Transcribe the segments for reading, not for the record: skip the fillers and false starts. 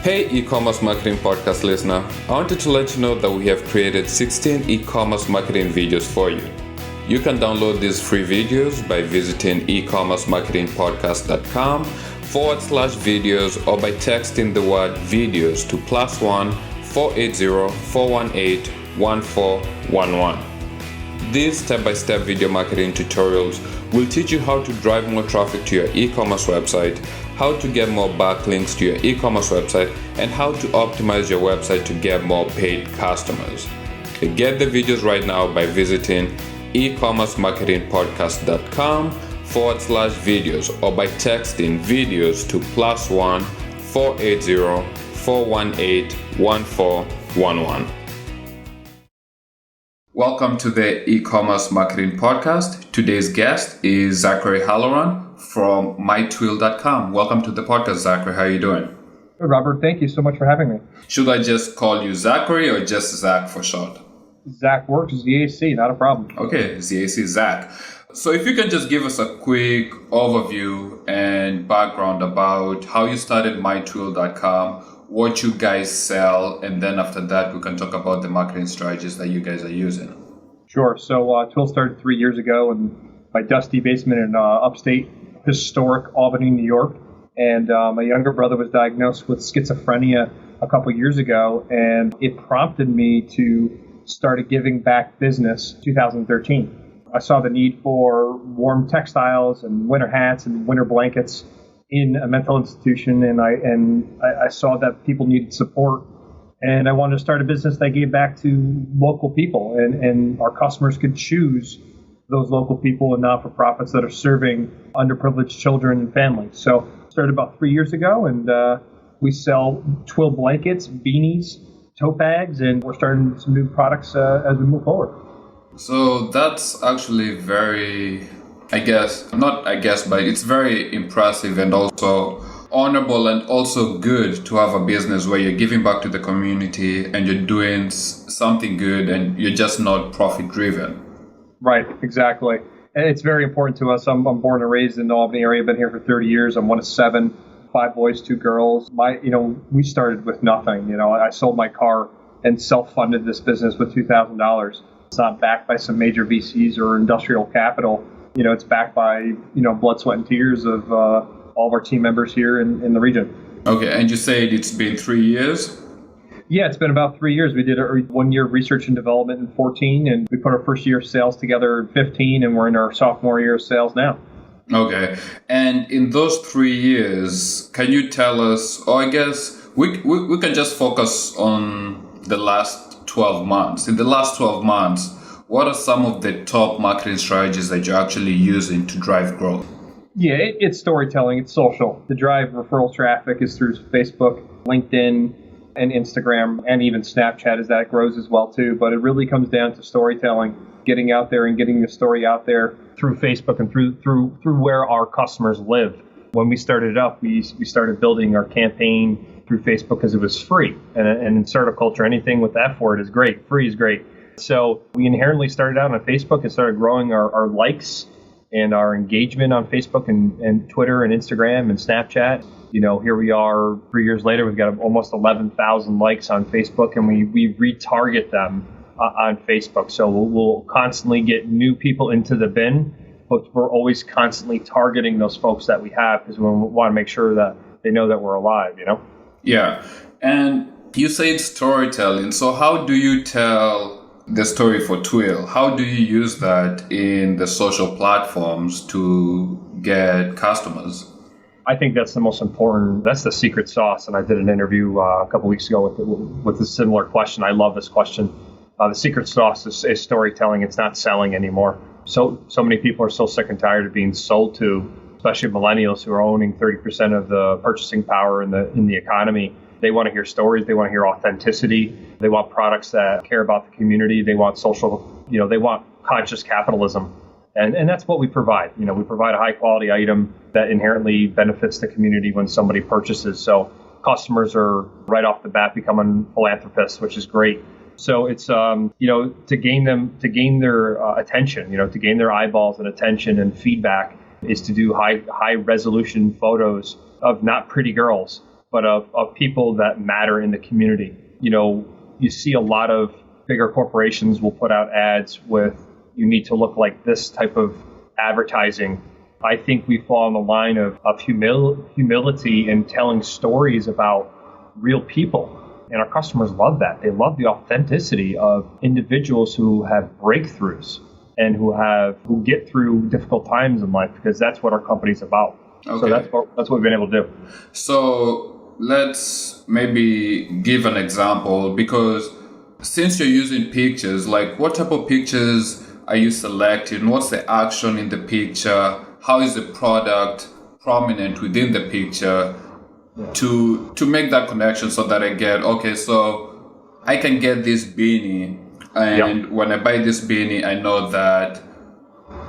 Hey e-commerce marketing podcast listener, I wanted to let you know that we have created 16 e-commerce marketing videos for you. You can download these free videos by visiting ecommercemarketingpodcast.com/videos or by texting the word videos to +1 480 418 1411. These step-by-step video marketing tutorials will teach you how to drive more traffic to your e-commerce website, how to get more backlinks to your e-commerce website, and how to optimize your website to get more paid customers. Get the videos right now by visiting ecommercemarketingpodcast.com/videos or by texting videos to +1 480 418 1411. Welcome to the e-commerce marketing podcast. Today's guest is Zachary Halloran from mytwill.com. Welcome to the podcast, Zachary. How are you doing? Good, Robert. Thank you so much for having me. Should I just call you Zachary or just Zach for short? Zach works, ZAC, not a problem. Okay, ZAC Zach. So if you can just give us a quick overview and background about how you started mytwill.com, what you guys sell, and then after that we can talk about the marketing strategies that you guys are using. Sure. So Twill started 3 years ago in my dusty basement in upstate historic Albany, New York. And my younger brother was diagnosed with schizophrenia a couple years ago, and it prompted me to start a giving back business in 2013. I saw the need for warm textiles and winter hats and winter blankets in a mental institution, and I saw that people needed support, and I wanted to start a business that gave back to local people, and our customers could choose those local people and not-for-profits that are serving underprivileged children and families. So started about 3 years ago, and we sell Twill blankets, beanies, tote bags, and we're starting some new products as we move forward. So that's actually very, but it's very impressive and also honorable and also good to have a business where you're giving back to the community and you're doing something good and you're just not profit driven. Right, exactly. And it's very important to us. I'm born and raised in the Albany area. I've been here for 30 years. I'm one of 7, 5 boys, 2 girls. We started with nothing. I sold my car and self-funded this business with $2,000. It's not backed by some major VCs or industrial capital. It's backed by, blood, sweat, and tears of all of our team members here in the region. Okay, and you said it's been 3 years? Yeah, it's been about 3 years. We did 1 year of research and development in 2014, and we put our first year of sales together in 2015, and we're in our sophomore year of sales now. Okay, and in those 3 years, can you tell us, or I guess we can just focus on the last 12 months. In the last 12 months, what are some of the top marketing strategies that you're actually using to drive growth? Yeah, it's storytelling, it's social. To drive referral traffic is through Facebook, LinkedIn, and Instagram, and even Snapchat as that grows as well too. But it really comes down to storytelling, getting out there and getting the story out there through Facebook and through where our customers live. When we started up, we started building our campaign through Facebook because it was free. And in startup culture, anything with the F word is great. Free is great. So we inherently started out on Facebook and started growing our likes and our engagement on Facebook and Twitter and Instagram and Snapchat. Here we are 3 years later, we've got almost 11,000 likes on Facebook, and we retarget them on Facebook. So we'll constantly get new people into the bin, but we're always constantly targeting those folks that we have because we want to make sure that they know that we're alive, Yeah. And you said storytelling. So how do you tell the story for Twill? How do you use that in the social platforms to get customers? I think that's the most important. That's the secret sauce. And I did an interview a couple weeks ago with a similar question. I love this question. The secret sauce is storytelling. It's not selling anymore. So many people are so sick and tired of being sold to, especially millennials who are owning 30% of the purchasing power in the economy. They want to hear stories. They want to hear authenticity. They want products that care about the community. They want social, they want conscious capitalism. And that's what we provide. We provide a high quality item that inherently benefits the community when somebody purchases. So customers are right off the bat becoming philanthropists, which is great. So it's, to gain their attention, to gain their eyeballs and attention and feedback is to do high resolution photos of not pretty girls, but of people that matter in the community. You see a lot of bigger corporations will put out ads with, you need to look like this type of advertising. I think we fall on the line of humility and telling stories about real people. And our customers love that. They love the authenticity of individuals who have breakthroughs and who get through difficult times in life, because that's what our company's about. Okay. So that's what we've been able to do. So let's maybe give an example, because since you're using pictures, like what type of pictures are you selecting? What's the action in the picture? How is the product prominent within the picture? To make that connection so that I get, okay, so I can get this beanie, and when I buy this beanie, I know that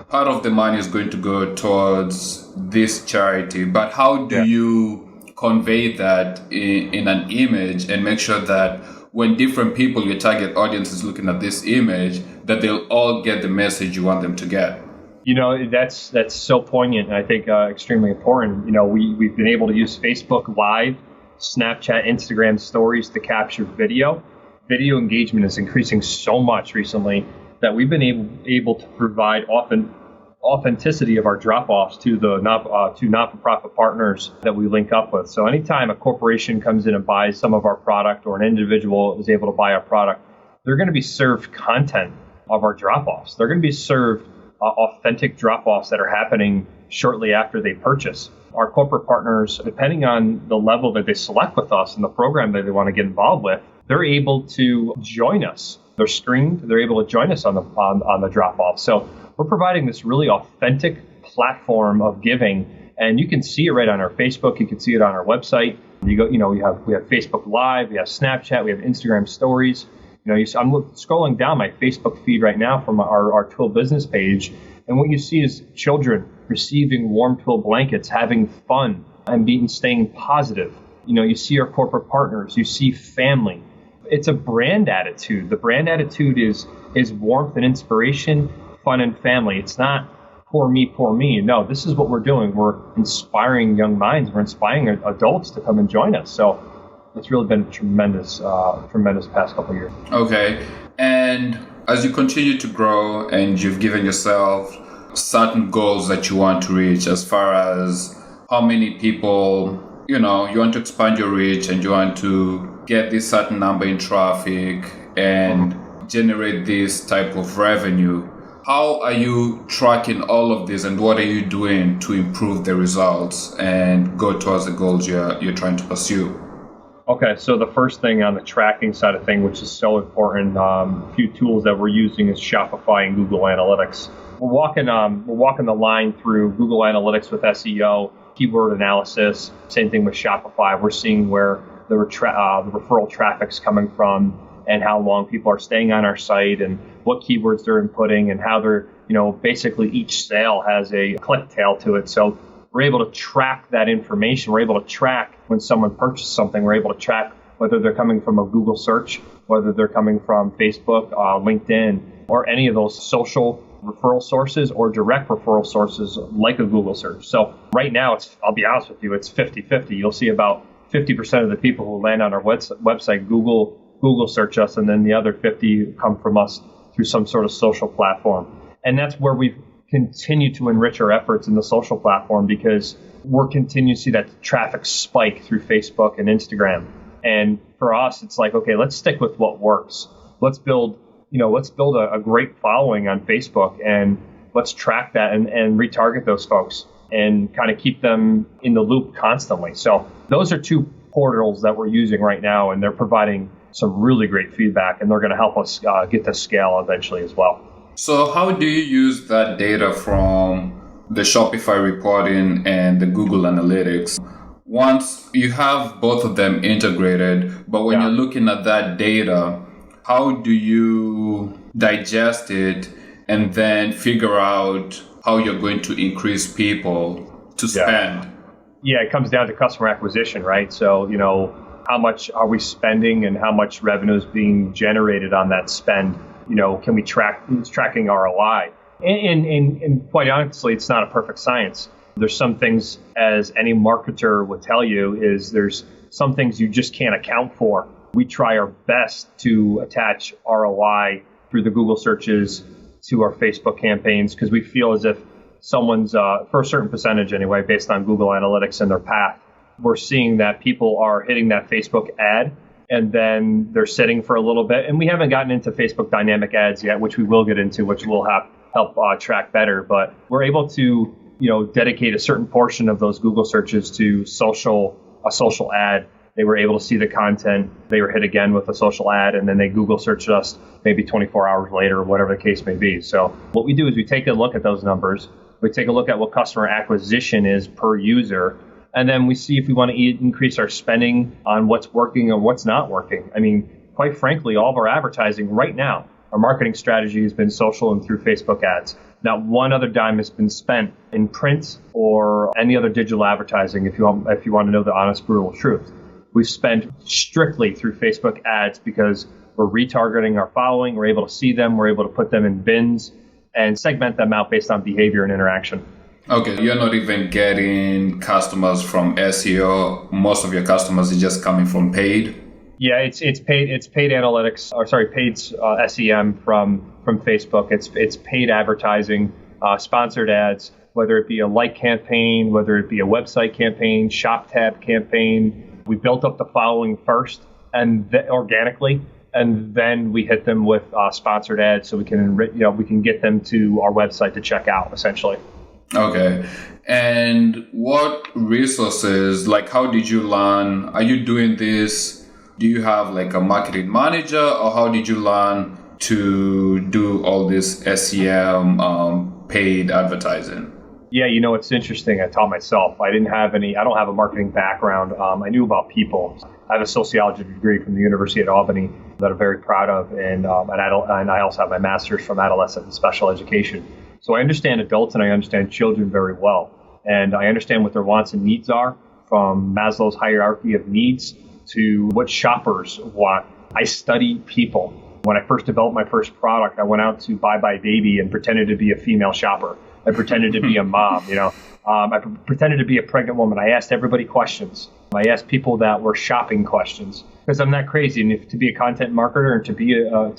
part of the money is going to go towards this charity. But how do you convey that in an image and make sure that when different people, your target audience, is looking at this image, that they'll all get the message you want them to get? That's so poignant, and I think extremely important. We've been able to use Facebook Live, Snapchat, Instagram stories to capture video. Video engagement is increasing so much recently that we've been able to provide authenticity of our drop-offs to not-for-profit partners that we link up with. So anytime a corporation comes in and buys some of our product, or an individual is able to buy our product, they're going to be served content of our drop-offs. They're going to be served authentic drop-offs that are happening shortly after they purchase. Our corporate partners, depending on the level that they select with us and the program that they want to get involved with, they're able to join us. They're screened. They're able to join us on the drop-off. So we're providing this really authentic platform of giving, and you can see it right on our Facebook. You can see it on our website. We have Facebook Live, we have Snapchat, we have Instagram stories. I'm scrolling down my Facebook feed right now from our Twill business page, and what you see is children receiving warm Twill blankets, having fun, and staying positive. You see our corporate partners, you see family. It's a brand attitude. The brand attitude is warmth and inspiration, fun and family. It's not poor me. No, this is what we're doing. We're inspiring young minds. We're inspiring adults to come and join us. So it's really been a tremendous past couple of years. Okay. And as you continue to grow and you've given yourself certain goals that you want to reach, as far as how many people, you want to expand your reach and you want to get this certain number in traffic and generate this type of revenue, how are you tracking all of this, and what are you doing to improve the results and go towards the goals you're trying to pursue? Okay, so the first thing on the tracking side of things, which is so important, a few tools that we're using is Shopify and Google Analytics. We're walking the line through Google Analytics with SEO, keyword analysis. Same thing with Shopify. We're seeing where the referral traffic's coming from, and how long people are staying on our site, and what keywords they're inputting, and how they're, basically each sale has a click tail to it. So we're able to track that information. We're able to track when someone purchased something. We're able to track whether they're coming from a Google search, whether they're coming from Facebook, LinkedIn, or any of those social referral sources or direct referral sources like a Google search. So right now, I'll be honest with you, it's 50-50. You'll see about 50% of the people who land on our website Google search us, and then the other 50 come from us through some sort of social platform. And that's where we've continued to enrich our efforts in the social platform, because we're continuing to see that traffic spike through Facebook and Instagram. And for us, it's like, okay, let's stick with what works. Let's build a great following on Facebook, and let's track that and retarget those folks and kind of keep them in the loop constantly. So those are two portals that we're using right now, and they're providing some really great feedback, and they're going to help us get to scale eventually as well. So how do you use that data from the Shopify reporting and the Google Analytics? Once you have both of them integrated, but when you're looking at that data, how do you digest it and then figure out how you're going to increase people to spend? Yeah, it comes down to customer acquisition, right? So, how much are we spending and how much revenue is being generated on that spend? Can we tracking ROI? And quite honestly, it's not a perfect science. There's some things, as any marketer would tell you, is there's some things you just can't account for. We try our best to attach ROI through the Google searches to our Facebook campaigns because we feel as if someone's, for a certain percentage anyway, based on Google Analytics and their path, we're seeing that people are hitting that Facebook ad and then they're sitting for a little bit. And we haven't gotten into Facebook dynamic ads yet, which we will get into, which will help track better. But we're able to, dedicate a certain portion of those Google searches to a social ad. They were able to see the content. They were hit again with a social ad, and then they Google searched us maybe 24 hours later, or whatever the case may be. So what we do is we take a look at those numbers. We take a look at what customer acquisition is per user, and then we see if we want to increase our spending on what's working and what's not working. I mean, quite frankly, all of our advertising right now, our marketing strategy has been social and through Facebook ads. Not one other dime has been spent in print or any other digital advertising, if you want to know the honest, brutal truth. We've spent strictly through Facebook ads because we're retargeting our following. We're able to see them. We're able to put them in bins and segment them out based on behavior and interaction. Okay, you're not even getting customers from SEO. Most of your customers is just coming from paid. Yeah, it's paid analytics, paid SEM from Facebook. It's paid advertising, sponsored ads, whether it be a like campaign, whether it be a website campaign, shop tab campaign. We built up the following first and organically, and then we hit them with sponsored ads so we can get them to our website to check out essentially. Okay. And what resources, like how did you learn? Are you doing this? Do you have like a marketing manager, or how did you learn to do all this SEM paid advertising? Yeah, it's interesting. I taught myself. I don't have a marketing background. I knew about people. I have a sociology degree from the University at Albany that I'm very proud of. And I also have my master's from adolescent and special education. So I understand adults and I understand children very well. And I understand what their wants and needs are, from Maslow's hierarchy of needs to what shoppers want. I study people. When I first developed my first product, I went out to Buy Buy Baby and pretended to be a female shopper. I pretended to be a mom, I pretended to be a pregnant woman. I asked everybody questions. I asked people that were shopping questions because I'm not crazy. And to be a content marketer and to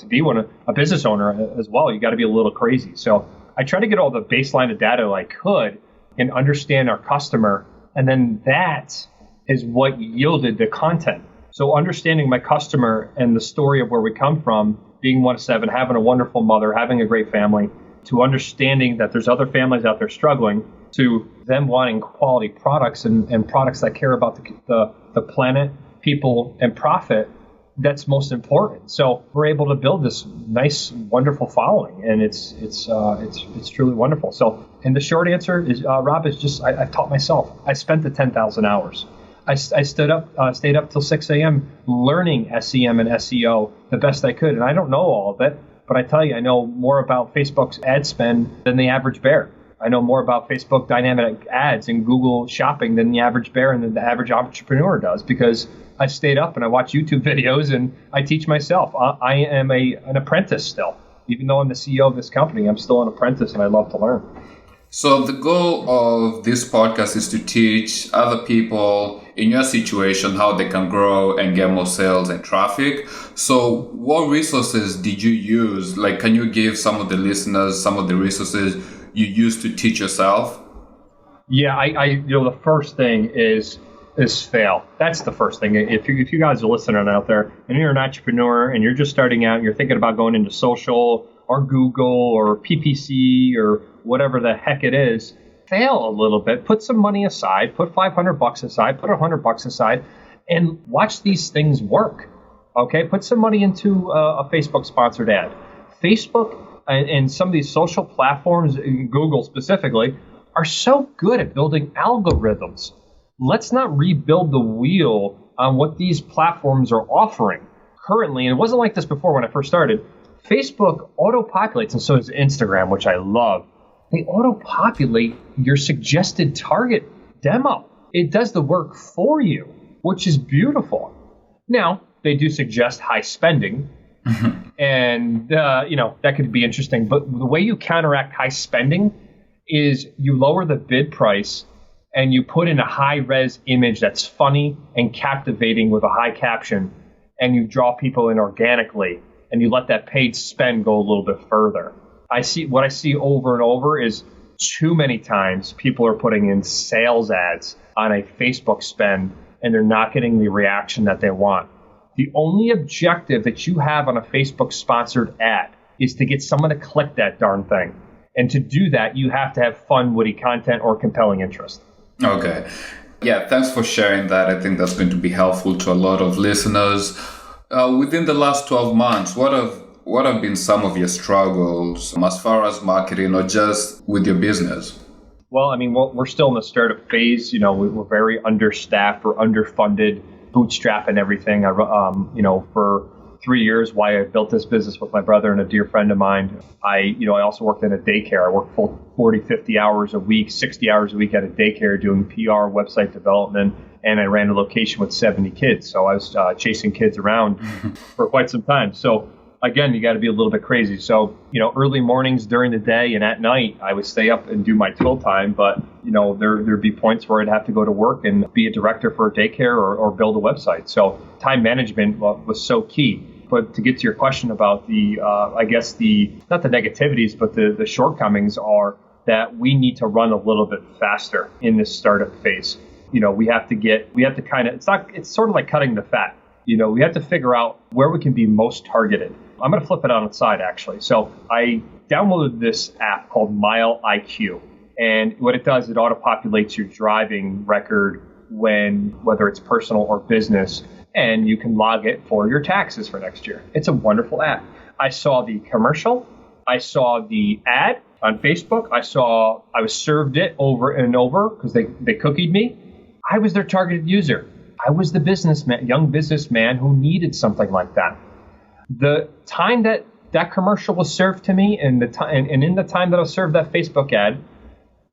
be a business owner as well, you got to be a little crazy. So I tried to get all the baseline of data I could and understand our customer. And then that is what yielded the content. So understanding my customer and the story of where we come from, being one of 7, having a wonderful mother, having a great family, to understanding that there's other families out there struggling, to them wanting quality products and products that care about the planet, people, and profit, that's most important. So we're able to build this nice, wonderful following, and it's truly wonderful. So, and the short answer is, Rob, is just I taught myself. I spent the 10,000 hours. I stayed up till 6 a.m. learning SEM and SEO the best I could, and I don't know all of it, but I tell you, I know more about Facebook's ad spend than the average bear. I know more about Facebook dynamic ads and Google shopping than the average bear and than the average entrepreneur does, because I stayed up and I watch YouTube videos and I teach myself. I am an apprentice still. Even though I'm the CEO of this company, I'm still an apprentice and I love to learn. So the goal of this podcast is to teach other people in your situation how they can grow and get more sales and traffic. So what resources did you use? Like, can you give some of the listeners some of the resources you use to teach yourself? Yeah, the first thing is fail. That's the first thing. If you guys are listening out there and you're an entrepreneur and you're just starting out and you're thinking about going into social or Google or PPC or whatever the heck it is, fail a little bit. Put some money aside. Put $500 aside. Put $100 aside, and watch these things work. Okay, put some money into a Facebook sponsored ad. Facebook and some of these social platforms, Google specifically, are so good at building algorithms. Let's not rebuild the wheel on what these platforms are offering currently. And it wasn't like this before when I first started. Facebook auto-populates, and so does Instagram, which I love. They auto-populate your suggested target demo. It does the work for you, which is beautiful. Now, they do suggest high spending, and that could be interesting. But the way you counteract high spending is you lower the bid price and you put in a high-res image that's funny and captivating with a high caption, and you draw people in organically, and you let that paid spend go a little bit further. What I see over and over is too many times people are putting in sales ads on a Facebook spend, and they're not getting the reaction that they want. The only objective that you have on a Facebook sponsored ad is to get someone to click that darn thing. And to do that, you have to have fun, witty content or compelling interest. Okay. Yeah, thanks for sharing that. I think that's going to be helpful to a lot of listeners. Within the last 12 months, what have been some of your struggles as far as marketing or just with your business? Well, I mean, we're still in the startup phase. We're very understaffed, we're underfunded, bootstrapping everything. For 3 years, why I built this business with my brother and a dear friend of mine. I also worked in a daycare. I worked full 40, 50 hours a week, 60 hours a week at a daycare doing PR, website development, and I ran a location with 70 kids. So I was chasing kids around for quite some time. So again, you got to be a little bit crazy. So, early mornings during the day and at night, I would stay up and do my Twill time. But, there'd be points where I'd have to go to work and be a director for a daycare or build a website. So time management was so key. But to get to your question about not the negativities, but the shortcomings are that we need to run a little bit faster in this startup phase. We have to kind of, it's sort of like cutting the fat. We have to figure out where we can be most targeted. I'm going to flip it on its side, actually. So I downloaded this app called Mile IQ. And what it does, it auto-populates your driving record whether it's personal or business, and you can log it for your taxes for next year. It's a wonderful app. I saw the commercial. I saw the ad on Facebook. I was served it over and over because they cookied me. I was their targeted user. I was the young businessman who needed something like that. The time that commercial was served to me and in the time that I was served that Facebook ad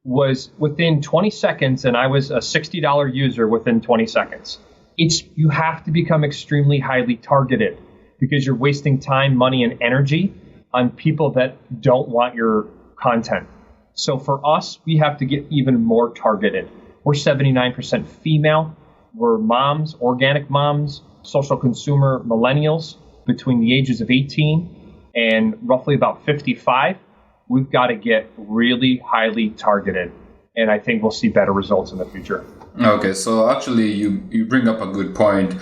was within 20 seconds, and I was a $60 user within 20 seconds. You have to become extremely highly targeted because you're wasting time, money, and energy on people that don't want your content. So for us, we have to get even more targeted. We're 79% female. We're moms, organic moms, social consumer millennials between the ages of 18 and roughly about 55. We've got to get really highly targeted, and I think we'll see better results in the future. Okay, so actually you bring up a good point.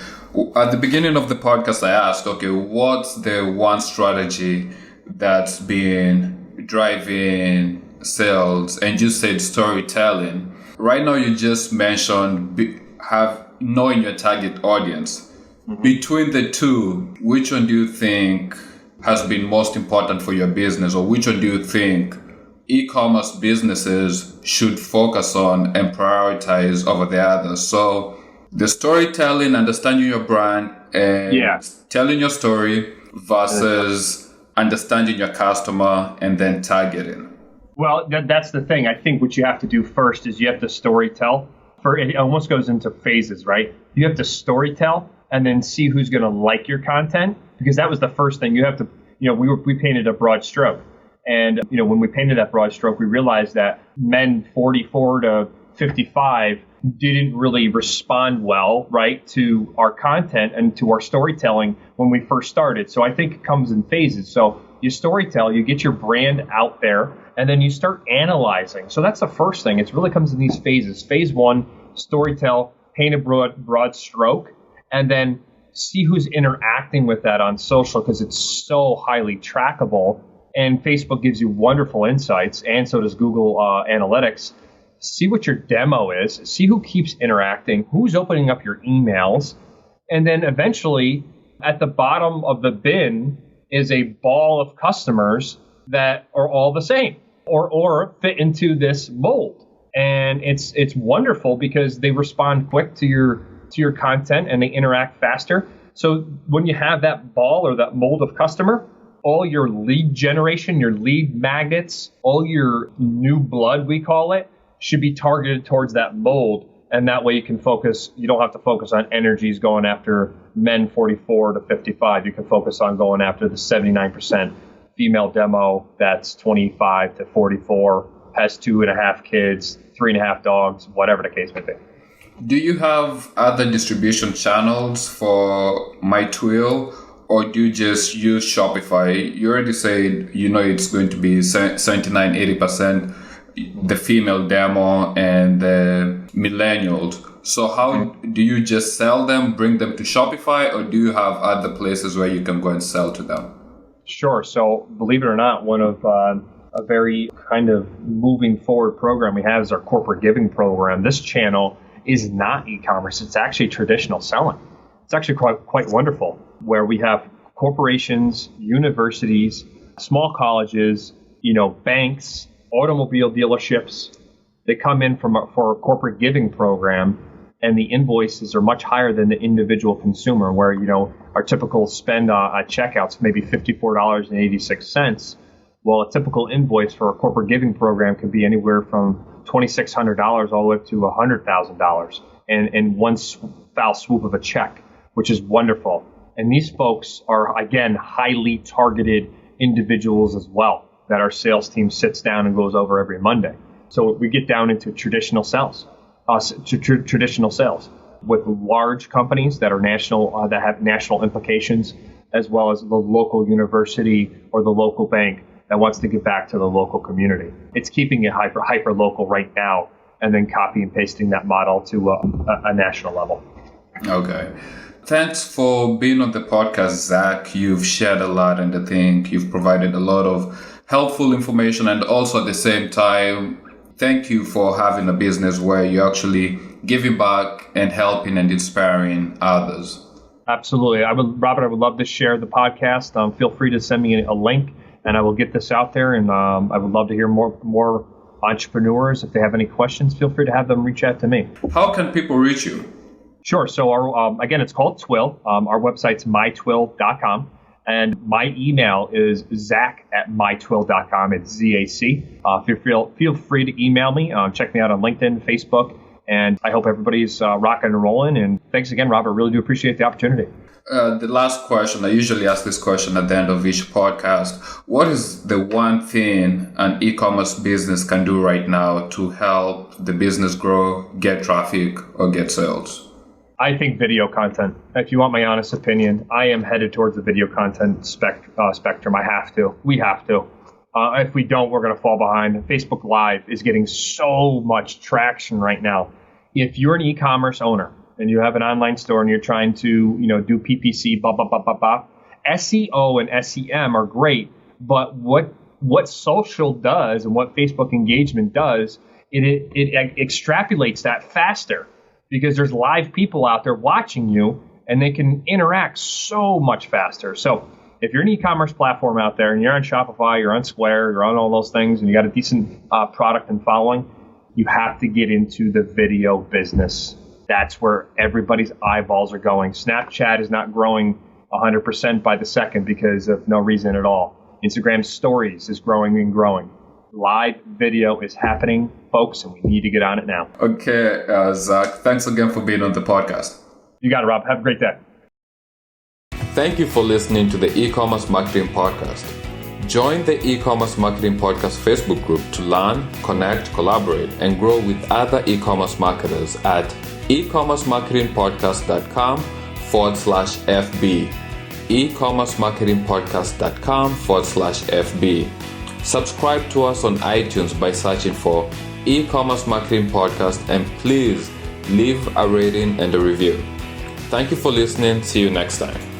At the beginning of the podcast, I asked, okay, what's the one strategy that's been driving sales? And you said storytelling. Right now, you just mentioned knowing your target audience. Mm-hmm. Between the two, which one do you think has been most important for your business, or which one do you think e-commerce businesses should focus on and prioritize over the others? So the storytelling, understanding your brand and telling your story versus understanding your customer and then targeting. Well, that's the thing. I think what you have to do first is you have to storytell. It almost goes into phases, right? You have to storytell and then see who's going to like your content, because that was the first thing. You have to, we painted a broad stroke. And, when we painted that broad stroke, we realized that men 44 to 55 didn't really respond well, right, to our content and to our storytelling when we first started. So I think it comes in phases. So you storytell, you get your brand out there, and then you start analyzing. So that's the first thing. It really comes in these phases. Phase one, storytell, paint a broad stroke, and then see who's interacting with that on social, because it's so highly trackable. And Facebook gives you wonderful insights, and so does Google Analytics. See what your demo is. See who keeps interacting, who's opening up your emails. And then eventually, at the bottom of the bin is a ball of customers that are all the same or fit into this mold. And it's wonderful because they respond quick to your content and they interact faster. So when you have that ball or that mold of customer, all your lead generation, your lead magnets, all your new blood, we call it, should be targeted towards that mold. And that way you can focus, you don't have to focus on energies going after men 44 to 55. You can focus on going after the 79% female demo that's 25 to 44, has 2.5 kids, 3.5 dogs, whatever the case may be. Do you have other distribution channels for my Twill, or do you just use Shopify? You already said, it's going to be 79-80% the female demo and the millennials. So how do you just sell them, bring them to Shopify, or do you have other places where you can go and sell to them? Sure. So believe it or not, one of a very kind of moving forward program we have is our corporate giving program. This channel is not e-commerce. It's actually traditional selling. It's actually quite wonderful, where we have corporations, universities, small colleges, banks, automobile dealerships. They come in for a corporate giving program, and the invoices are much higher than the individual consumer, where, our typical spend at checkouts maybe $54.86. Well, a typical invoice for a corporate giving program could be anywhere from $2,600 all the way up to $100,000 in one foul swoop of a check, which is wonderful. And these folks are, again, highly targeted individuals as well that our sales team sits down and goes over every Monday. So we get down into traditional sales, with large companies that are national, that have national implications, as well as the local university or the local bank that wants to give back to the local community. It's keeping it hyper local right now, and then copy and pasting that model to a national level. Okay. Thanks for being on the podcast, Zach. You've shared a lot, and I think you've provided a lot of helpful information, and also at the same time, thank you for having a business where you're actually giving back and helping and inspiring others. Absolutely. Robert, I would love to share the podcast. Feel free to send me a link, and I will get this out there. And I would love to hear more entrepreneurs. If they have any questions, feel free to have them reach out to me. How can people reach you? Sure. So again, it's called Twill. Our website's mytwill.com. And my email is zach@mytwill.com. It's ZAC. Feel free to email me. Check me out on LinkedIn, Facebook. And I hope everybody's rocking and rolling. And thanks again, Robert. Really do appreciate the opportunity. The last question, I usually ask this question at the end of each podcast. What is the one thing an e-commerce business can do right now to help the business grow, get traffic, or get sales? I think video content. If you want my honest opinion, I am headed towards the video content spectrum. We have to. If we don't, we're going to fall behind. Facebook Live is getting so much traction right now. If you're an e-commerce owner and you have an online store and you're trying to, do PPC, SEO and SEM are great, but what social does and what Facebook engagement does, it extrapolates that faster, because there's live people out there watching you, and they can interact so much faster. So if you're an e-commerce platform out there and you're on Shopify, you're on Square, you're on all those things, and you got a decent product and following, you have to get into the video business. That's where everybody's eyeballs are going. Snapchat is not growing 100% by the second because of no reason at all. Instagram Stories is growing and growing. Live video is happening, folks, and we need to get on it now. Okay, Zach, thanks again for being on the podcast. You got it, Rob. Have a great day. Thank you for listening to the e-commerce marketing podcast. Join the e-commerce marketing podcast Facebook group to learn, connect, collaborate, and grow with other e-commerce marketers at ecommercemarketingpodcast.com/FB. ecommercemarketingpodcast.com/FB. Subscribe to us on iTunes by searching for e-commerce marketing podcast, and please leave a rating and a review. Thank you for listening. See you next time.